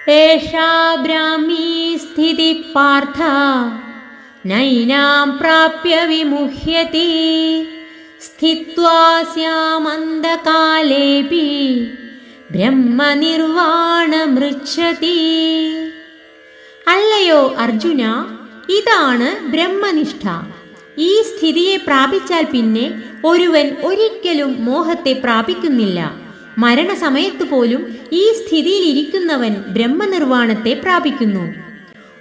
एषा ब्राह्मी स्थितिः पार्थ नैनां प्राप्य विमुह्यति स्थित्वा स्यामन्धकालेऽपि ബ്രഹ്മനിർവാണമൃച്ഛതി. അല്ലയോ അർജുന, ഇതാണ് ബ്രഹ്മനിഷ്ഠ. ഈ സ്ഥിതിയെ പ്രാപിച്ചാൽ പിന്നെ ഒരുവൻ ഒരിക്കലും മോഹത്തെ പ്രാപിക്കുന്നില്ല. മരണസമയത്ത് പോലും ഈ സ്ഥിതിയിൽ ഇരിക്കുന്നവൻ ബ്രഹ്മനിർവാണത്തെ പ്രാപിക്കുന്നു.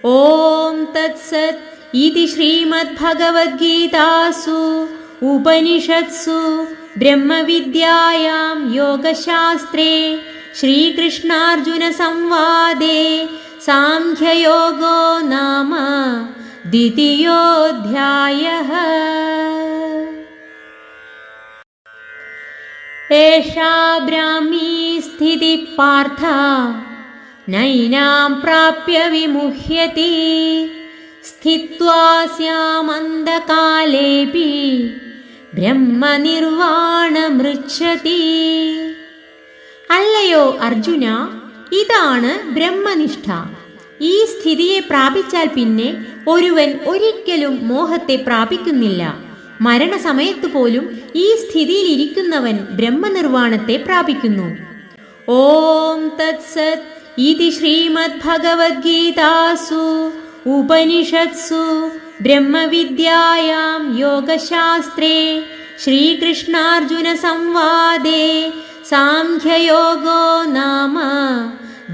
ഓം തത്സത് ഇതി ശ്രീമദ്ഭഗവദ്ഗീതാസു ഉപനിഷത്സു ബ്രഹ്മവിദ്യായാം യോഗശാസ്ത്രേ ശ്രീകൃഷ്ണാർജുന സംവാദേ സാംഖ്യയോഗോ നാമ ദ്വിതീയോऽധ്യായഃ. ഏഷാ ബ്രാഹ്മീ സ്ഥിതിഃ പാർത്ഥ നൈനാം പ്രാപ്യ വിമുഹ്യതി സ്ഥിത്വാ സ്യാമന്ധകാലേऽപി ബ്രഹ്മനിർവാണമൃച്ഛതി. അല്ലയോ അർജുന, ഇതാണ് ബ്രഹ്മനിഷ്ഠ. ഈ സ്ഥിതിയെ പ്രാപിച്ചാൽ പിന്നെ ഒരുവൻ ഒരിക്കലും മോഹത്തെ പ്രാപിക്കുന്നില്ല. മരണസമയത്ത് പോലും ഈ സ്ഥിതിയിൽ ഇരിക്കുന്നവൻ ബ്രഹ്മനിർവാണത്തെ പ്രാപിക്കുന്നു. ഓം തത്സത് ഇതി ശ്രീമദ്ഭഗവദ്ഗീതാസു ഉപനിഷത്സു ബ്രഹ്മവിദ്യായാം യോഗശാസ്ത്രേ ശ്രീകൃഷ്ണാർജുന സംവാദേ സാംഖ്യയോഗോ നാമ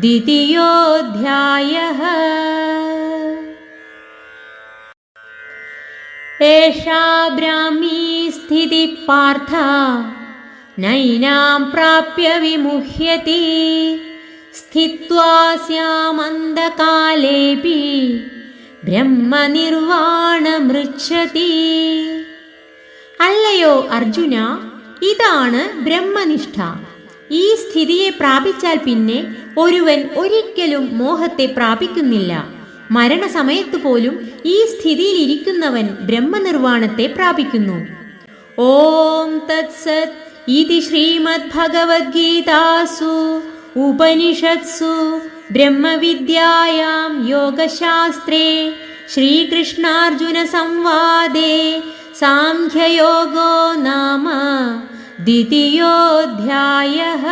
ദ്വിതീയോऽധ്യായഃ. ഏഷാ ബ്രാഹ്മീ സ്ഥിതിഃ പാർത്ഥ നൈനാം പ്രാപ്യ വിമുഹ്യതി സ്ഥിത്വാ സ്യാമന്ധകാലേऽപി ബ്രഹ്മനിർവാണമൃച്ഛതി. അല്ലയോ അർജുന, ഇതാണ് ബ്രഹ്മനിഷ്ഠ. ഈ സ്ഥിതിയെ പ്രാപിച്ചാൽ പിന്നെ ഒരുവൻ ഒരിക്കലും മോഹത്തെ പ്രാപിക്കുന്നില്ല. മരണസമയത്ത് പോലും ഈ സ്ഥിതിയിൽ ഇരിക്കുന്നവൻ ബ്രഹ്മനിർവാണത്തെ പ്രാപിക്കുന്നു. ഓം തത്സത് ഇതി ശ്രീമദ്ഭഗവദ്ഗീതാസു ഉപനിഷത്സു ബ്രഹ്മവിദ്യായാം യോഗശാസ്ത്രേ ശ്രീകൃഷ്ണാർജുന സംവാദേ സാംഖ്യയോഗോ നാമ ദ്വിതീയോऽധ്യായഃ.